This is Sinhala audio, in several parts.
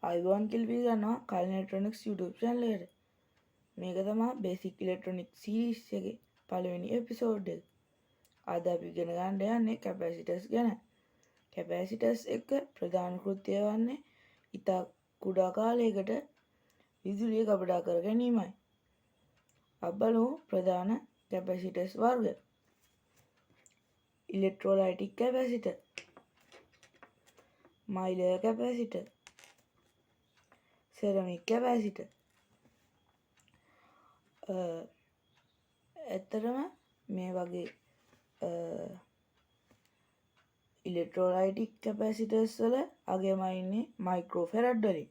අයිබෝන් කිල්පී ගන්නවා කලින් ඉලෙක්ට්‍රොනික්ස් YouTube channel එකට. මේක තමයි බේසික් ඉලෙක්ට්‍රොනික් සීරීස් එකේ පළවෙනි එපිසෝඩ් එක. අද අපි ඉගෙන ගන්න යන්නේ කැපැසිටර්ස් ගැන. කැපැසිටර්ස් එක ප්‍රධාන කෘත්‍යය වන්නේ ඉතා කුඩා කාලයකට විදුලිය ගබඩා කර ගැනීමයි. අපි බලමු ප්‍රධාන කැපැසිටර්ස් වර්ග. ඉලෙක්ට්‍රෝලයිටික් කැපැසිටර්, මයිලර් කැපැසිටර්, සෙරමික් කැපැසිටර්. ඇත්තටම මේ වගේ ඉලෙක්ට්‍රෝලයිටික් කැපැසිටර්ස් වල අගයම ඉන්නේ මයික්‍රෝෆැරඩ් වලින්.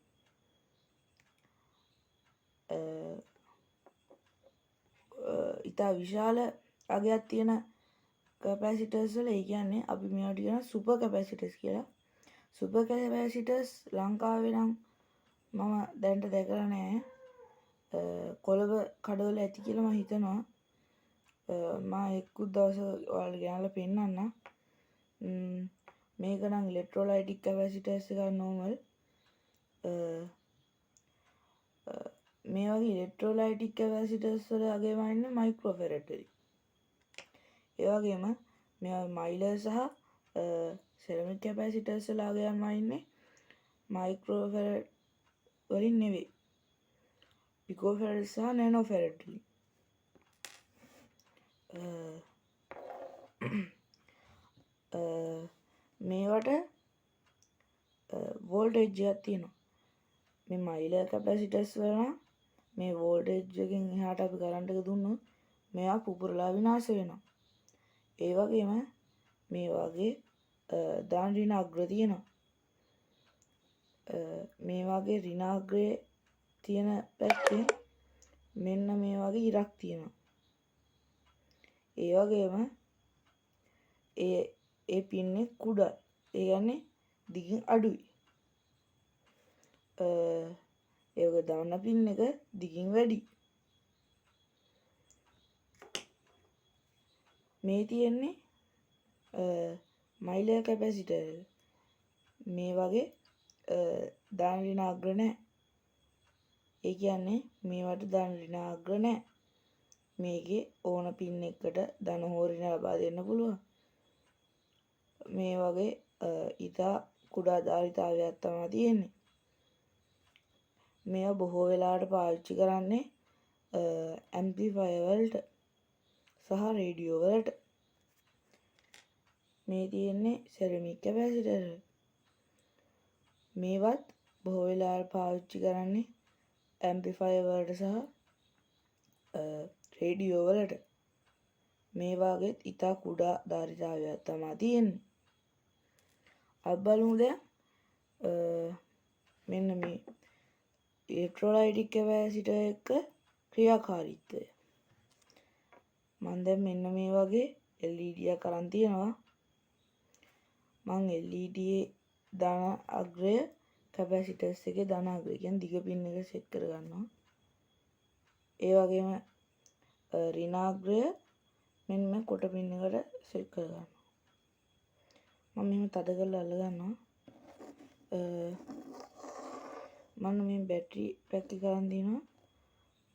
ඉතා විශාල අගයක් තියෙන කැපැසිටර්ස් වල ඒ කියන්නේ අපි මේවට කියන සුපර් කැපැසිටර්ස් කියලා. සුපර් කැපැසිටර්ස් ලංකාවේ නම් මම දැනට දැකලා නැහැ. කොළඹ කඩවල ඇති කියලා මම හිතනවා. මම එක්කුත් දවසක ඔයාලට ගෙනල්ලා පෙන්නන්නම්. මේක නම් ඉලෙක්ට්‍රෝලයිටික් කැපැසිටර්ස් එක නෝමල්. මේ වගේ ඉලෙක්ට්‍රෝලයිටික් කැපැසිටර්ස් වල අගයම ඉන්නේ මයික්‍රෝෆැරඩ් වලින්. ඒ වගේම මේවා මයිලර් සහ සෙරමික් කැපැසිටර්ස් වල අගයම ඉන්නේ මයික්‍රෝෆැරඩ් වලින් නෙවෙයි. පිකෝෆැරඩ් සහ නැනෝෆැරඩ් වලින්. මේවට වෝල්ටේජ් එකක් තියෙනවා. මේ මයිලර් කැපැසිටර්ස් වල නම් මේ වෝල්ටේජ් එකෙන් එහාට අපි කරන්ට් එක දුන්නොත් මේවා පුපුරලා විනාශ වෙනවා. ඒ වගේම මේ වගේ ධන ඍණ අග්‍ර තියෙනවා. මේ වගේ ඍණ අග්‍රයේ තියෙන පැත්තේ මෙන්න මේ වගේ ඉරක් තියෙනවා. ඒ වගේම ඒ පින්නේ කුඩා. ඒ කියන්නේ දිගින් අඩුයි. ඒක දාන පින් එක දිගින් වැඩි. මේ තියෙන්නේ මයිලර් කැපැසිටර්. මේ වගේ ධන ඍණ අග්‍ර නැහැ. ඒ කියන්නේ මේවට ධන ඍණ අග්‍ර නැහැ. මේකේ ඕන පින් එකකට ධන හෝ ඍණ ලබා දෙන්න පුළුවන්. මේ වගේ ඉතා කුඩා ධාරිතාවයක් තමයි තියෙන්නේ. මේවා බොහෝ වෙලාවට පාවිච්චි කරන්නේ ඇම්ප්ලිෆයර් වලට සහ රේඩියෝ වලට. මේ තියෙන්නේ සෙරමික් කැපැසිටර්. මේවත් බොහෝ වෙලාවට පාවිච්චි කරන්නේ ඇම්ප්ලිෆයර් වලට සහ රේඩියෝ වලට. මේ වගේ ඉතා කුඩා ධාරිතාවයක් තමයි තියෙන්නේ. අපි බලමු දැන් මෙන්න මේ ඉලෙක්ට්‍රෝලයිටික් කැපැසිටර් එක ක්‍රියාකාරීත්වය. මම දැන් මෙන්න මේ වගේ LED එකක් අරන් තියෙනවා. මම LED ධන අග්‍රය කැපැසිටර්ස් එකේ ධන අග්‍රය කියන්නේ දිග පින් එක සෙට් කර ගන්නවා. ඒ වගේම ඍණ අග්‍රය මෙන්න මේ කොට පින් එකට සෙට් කර ගන්නවා. මම මෙහෙම තද කරලා අල්ල ගන්නවා. මම මේ බැටරි පැක් එක ගන්න දිනවා.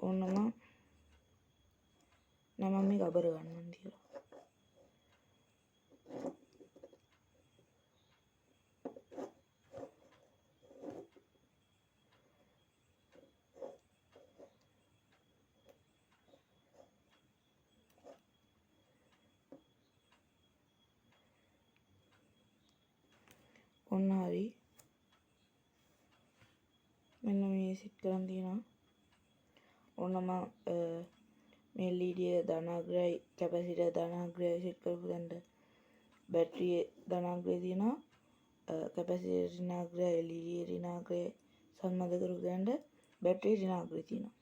ඕන්න මම මේක අබර ගන්නම් දිලා. ඔන්න හරි. මෙන්න මේ සෙට් කරන් තියෙනවා. ඔන්න මම මේ LED ධන අග්‍රයයි කැපැසිටර් ධන අග්‍රයයි සෙට් කරපු දැන්ට බැටරියේ ධන අග්‍රය තියෙනවා. කැපැසිටර් ඍණ අග්‍රය LED ඍණ අග්‍රය සම්බන්ධ කරපු දැන්ට බැටරියේ ඍණ අග්‍රය තියෙනවා.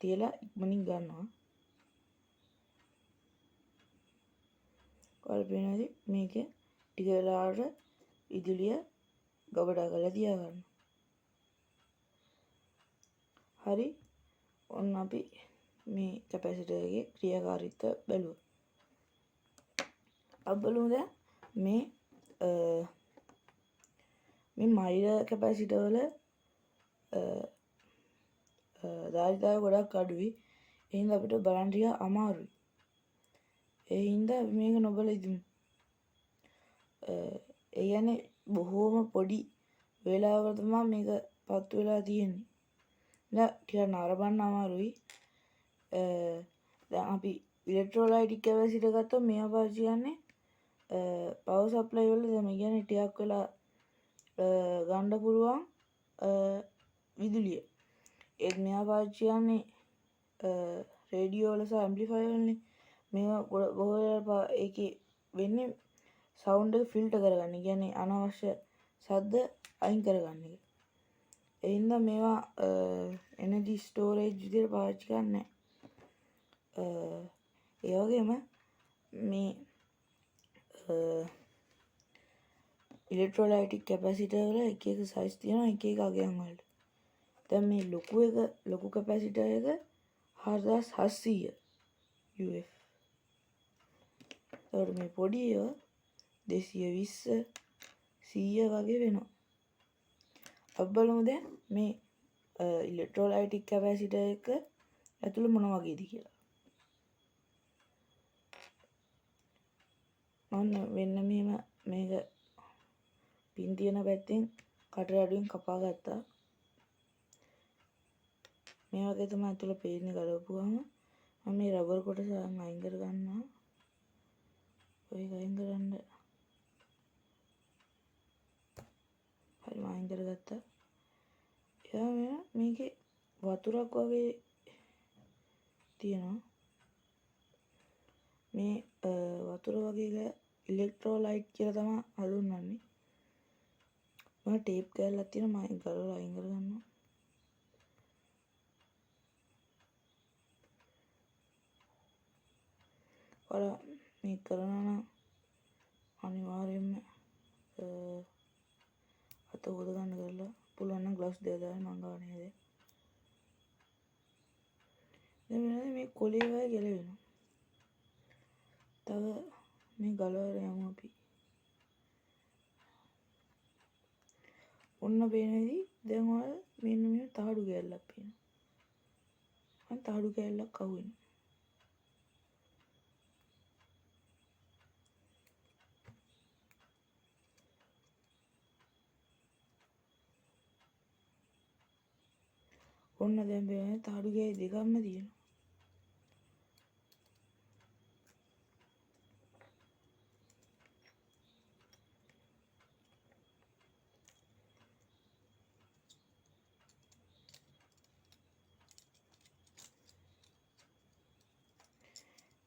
තියලා ඉක්මනින් ගන්නවා. ඔයාලට පේනවාද මේකේ ටික වෙලාවකට විදුලිය ගබඩා කරලා තියාගන්න. හරි. ඔන්න අපි මේ කැපැසිටර් එකේ ක්‍රියාකාරීත්වය බැලුවා. අපි බලමු දැන් මේ මයිලර් කැපැසිටර් වල ධාරිතාව ගොඩක් අඩුයි. ඒ හින්දා අපිට බලන්න ටිකක් අමාරුයි. ඒ හින්දා මේක නොබල ඉදිමු. ඒ කියන්නේ බොහෝම පොඩි වෙලාවකට තමයි මේක පත්තු වෙලා තියෙන්නේ. දැන් ටිකක් නරඹන්න අමාරුයි. දැන් අපි ඉලෙක්ට්‍රෝලයිටික් කැපැසිටර් ගත්තොත් මේවා පාවිච්චි කරන්නේ පවර් සප්ලයි වල තමයි. කියන්නේ ටිකක් වෙලා ගන්න පුළුවන් විදුලිය. ඒත් මේවා පාවිච්චි කරන්නේ රේඩියෝ වල සහ ඇම්ප්ලිෆයර් වලනේ. මේවා බොහෝ වෙලාවට ඒකේ වෙන්නේ සවුන්ඩ් එක ෆිල්ටර් කරගන්න. කියන්නේ අනවශ්‍ය ශබ්ද අයින් කරගන්න එක. ඒ හින්දා මේවා එනර්ජි ස්ටෝරේජ් විදිහට පාවිච්චි කරන්නේ නැහැ. ඒ වගේම මේ ඉලෙක්ට්‍රෝලයිටික් කැපැසිටර් වල එක එක සයිස් තියෙනවා එක එක අගයන් වලට. දැන් මේ ලොකු කැපැසිටර් එක 4700 UF. එතකොට මේ පොඩි ඒවා 220 100 වගේ වෙනවා. අපි බලමු දැන් මේ ඉලෙක්ට්‍රෝලයිටික් කැපැසිටර් එක ඇතුළේ මොන වගේද කියලා. ඔන්න වෙන්න මෙහෙම මේක පින් තියෙන පැත්තෙන් කටර අඩුවෙන් කපා ගත්තා. මේ වගේ තමයි ඇතුළේ පේන්නේ ගලවපුවාම. මම මේ රබර් කොටස අයින් කර ගන්නවා. ඔය අයින් කරන්න. හරි අයින් කරගත්තා. එයා මේකේ වතුරක් වගේ තියෙනවා. මේ වතුර වගේ ඉලෙක්ට්‍රෝලයිට් කියලා තමයි හඳුන්වන්නේ. මම ටේප් කෑල්ලක් තියෙනවා මම ගලවලා අයින් කරගන්නවා. ඔයාලා මේ කරනවා නම් අනිවාර්යයෙන්ම අත හොද ගන්න කරලා පුළුවන් නම් ග්ලව්ස් දෙක දාන්න මං ගාව නේද. දැන් මේ කොලේ වගේ ගැලවෙනවා. තව මේ ගලවලා යමු අපි. ඔන්න පේනදී දැන් ඔයාලා මෙන්න මේ තහඩු කෑල්ලක් පේනවා. මම තහඩු කෑල්ලක් අහුවෙනවා. ඔන්න දැන් පේන්නේ තහඩු කෑලි දෙකක්ම තියෙනවා.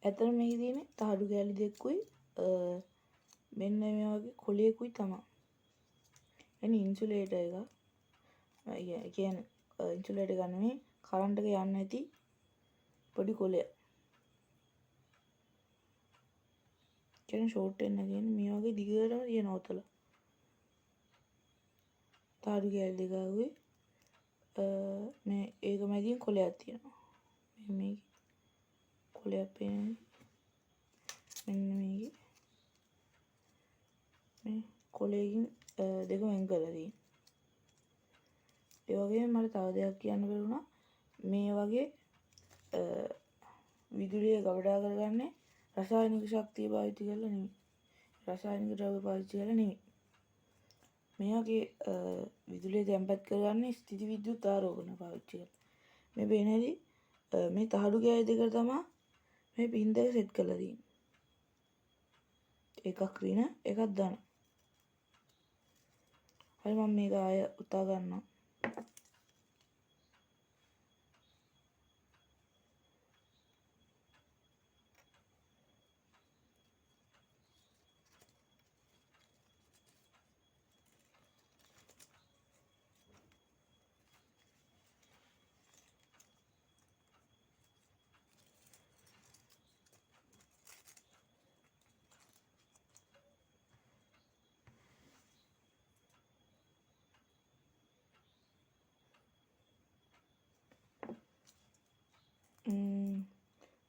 ඇත්තට මේකේ තියෙන්නේ තහඩු කෑලි දෙකකුයි මෙන්න මේ වගේ කොලයකුයි තමයි. එනි ඉන්සුලේටර් එක. කියන්නේ ඉන්සුලේටර් එක නෙමෙයි කරන්ට් එක යන්නේ නැති පොඩි කොලයක්. කියන්නේ ෂෝට් වෙන්න කියන්නේ මේ වගේ දිගටම තියෙන ඔතල. තහඩු කෑලි දෙකකුයි මේ ඒක මැදින් කොලයක් තියෙනවා. මේ කොලයක් පේන්නේ. මෙන්න මේකේ මේ කොලයකින් දෙකම වෙන් කරලා තියෙනවා. ඒ වගේම මට තව දෙයක් කියන්න බැරුණා. මේ වගේ විදුලිය ගබඩා කරගන්නේ රසායනික ශක්තිය පාවිච්චි කරලා නෙමෙයි. රසායනික ද්‍රව්‍ය පාවිච්චි කරලා නෙමෙයි. මේ වගේ විදුලිය තැම්පත් කරගන්නේ ස්ථිති විද්‍යුත් ආරෝපණ පාවිච්චි කරලා. මේ පේනේදී මේ තහඩු කෑලි දෙකට තමයි මේ පින් දෙක සෙට් කරලා තියෙන්නේ. එකක් ඍණ එකක් ධන. හරි මම මේක ආය උතා ගන්නවා.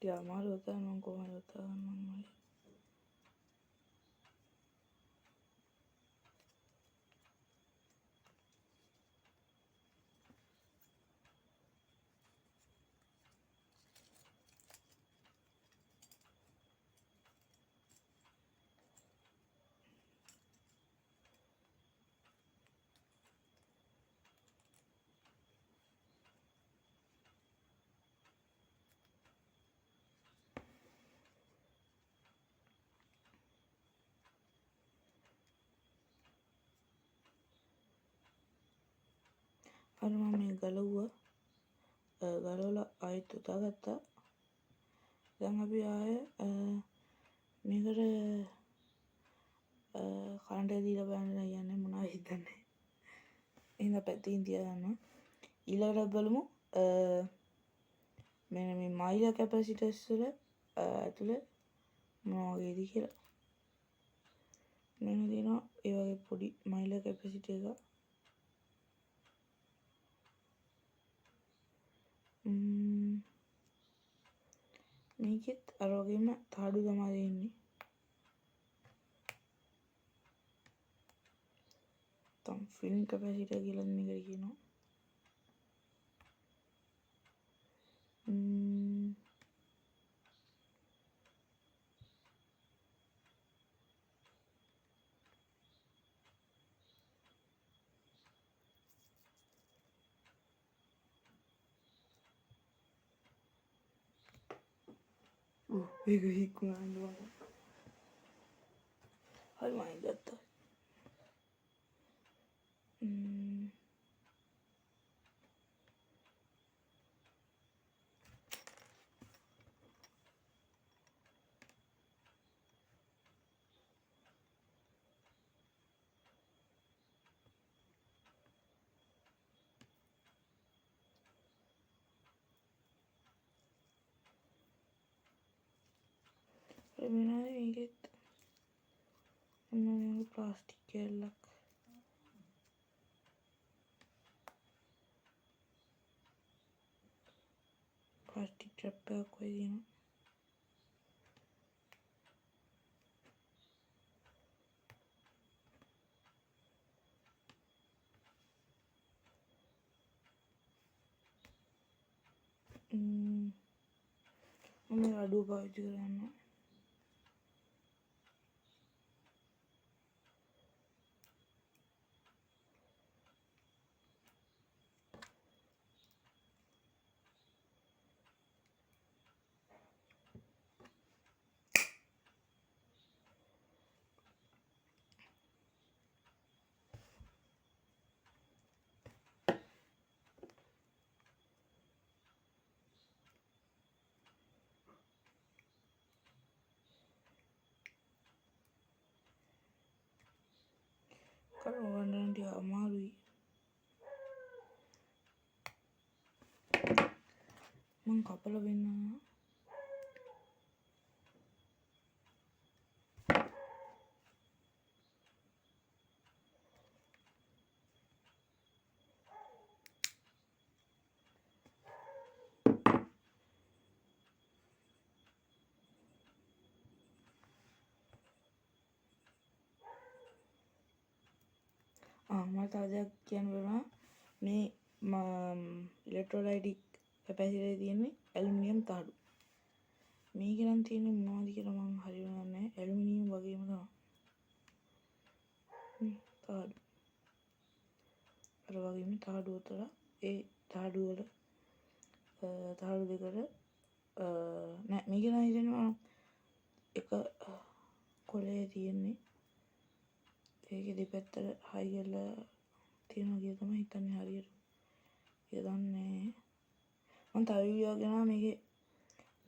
ටිකක් අමාරු උතා මම කොහොමද උතා ගන්නවා. හරි මම මේ ගලවුවා. ගලවලා ආයෙත් උතාගත්තා. දැන් අපි ආයෙ මේකට කරන්ට් එක දීලා බලන්න යන්නේ මොනවද හිතන්නේ. එහෙනම් පැත්තකින් තියාගන්න. ඊළඟට බලමු මෙන්න මේ මයිලර් කැපැසිටර්ස් වල ඇතුලේ මොනවා වගේද කියලා. මෙන්න තියෙනවා ඒ වගේ පොඩි මයිලර් කැපැසිටර් එකක්. මේකෙත් අර වගේම තාඩු තමයි දෙන්නේ. තම් ෆිල්ම් කැපැසිටර් කියලා මේකට කියනවා. මේක හිකුණා නෝ. හරි මම ගත්තා. මෙන්න මේකෙත් මොනවා ප්ලාස්ටික් කැල්ලක්. ප්ලාස්ටික් ට්‍රැප් එකක් වගේ තියෙනවා. මම අඩුව පාවිච්චි කරනවා. කරවන්න ටික අමාරුයි. මං කපලා වෙන්නවා. මට තව දෙයක් කියන්න වෙනවා. මේ ඉලෙක්ට්‍රෝලයිටික් කැපැසිටරේ තියෙන්නේ ඇලුමිනියම් තාඩු. මේක නම් තියෙන්නේ මොනවද කියලා මම හරියටම දන්නේ නැහැ. ඇලුමිනියම් වගේම තමයි. තාඩු. අර වගේම තාඩු උතල ඒ තාඩු වල තාඩු දෙකට නෑ මේක නම් හිතෙනවා එක කොලේ තියෙන්නේ. ඒකේ දෙපැත්තට හයි කරලා තියෙනවා කියලා තමයි හිතන්නේ හරියට. ඒක දන්නේ මම තව වීඩියෝ එකක් ගෙනා මේකේ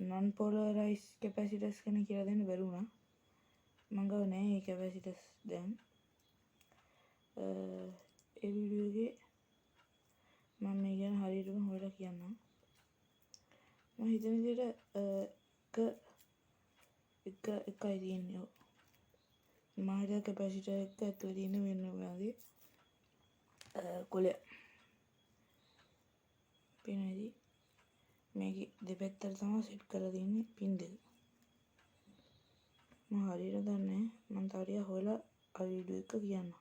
non polarized capacitors ගැන කියලා දෙන්න බැරි වුණා. මම ගාව නෑ මේ capacitors දැන්. ඒ වීඩියෝ එකේ මම මේ ගැන හරියටම හොයලා කියන්නම්. මම හිතන විදිහට එකයි තියෙන්නේ. මයිලර් කැපැසිටර් එක ඇතුලේ තියෙන වෙන වගේ කොලයක්. පේනයිද? මේකේ දෙපැත්තට තමයි සෙට් කරලා තියෙන්නේ පින් දෙක. මම හරියට දන්නේ නැහැ. මම තව ටිකක් හොයලා ආ වීඩියෝ එක කියන්නම්.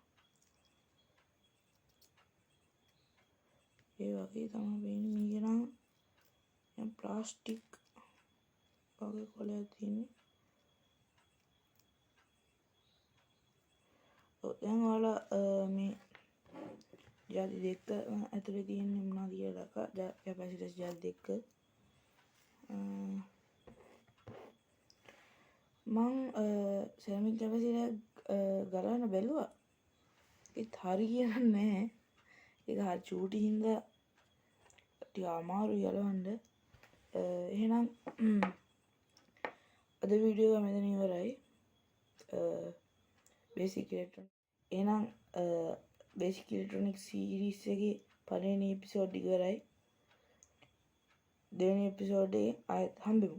ඒ වගේ තමයි වෙන්නේ. මේක නම් යම් ප්ලාස්ටික් වගේ කොලයක් තියෙන්නේ. දැන් ඔයාලා මේ ජාති දෙක ඇතුලේ තියෙන්නේ මොනවද කියලා කැපැසිටර්ස් ජාති දෙක මං සෙරමික් කැපැසිටර් ගලවන්න බැලුවා. ඒත් හරි කියන්නේ නැහැ. ඒක හරි චූටි හින්දා ටික අමාරුයි ගලවන්න. එහෙනම් අද වීඩියෝ එක මෙතන ඉවරයි. බේසික් ඉලෙක්ට්‍රොනික එහෙනම් බේසික් ඉලෙක්ට්‍රොනික සීරීස් එකේ පළවෙනි එපිසෝඩ් එක ඉවරයි. දෙවෙනි එපිසෝඩ් එකේ ආයෙත් හම්බෙමු.